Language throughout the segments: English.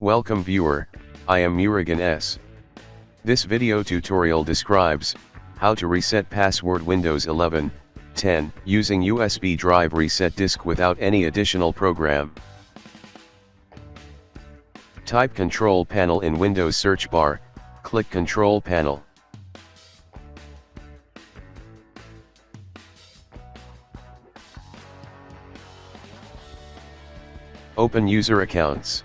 Welcome viewer, I am Murugan S. This video tutorial describes how to reset password Windows 11, 10 using USB drive reset disk without any additional program. Type Control Panel in Windows search bar, click Control Panel. Open User Accounts.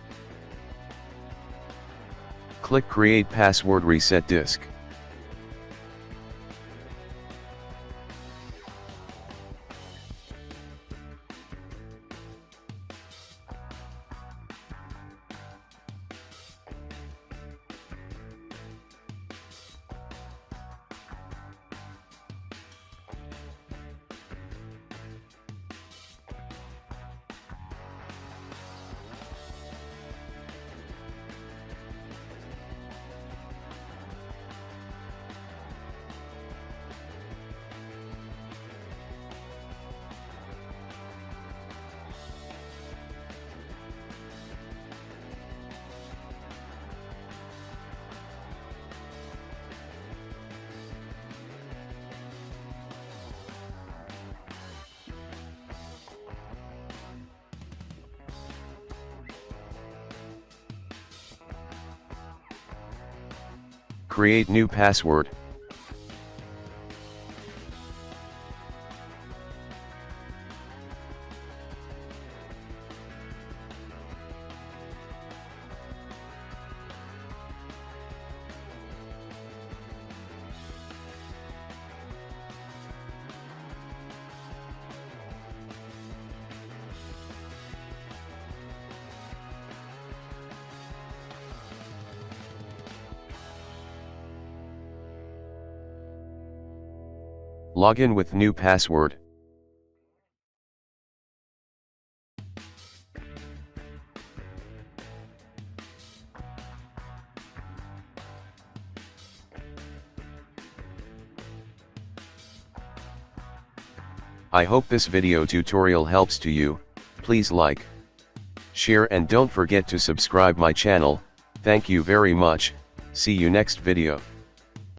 Click Create Password Reset Disk. Create new password. Login with new password. I hope this video tutorial helps to you. Please like, share and don't forget to subscribe my channel. Thank you very much. See you next video.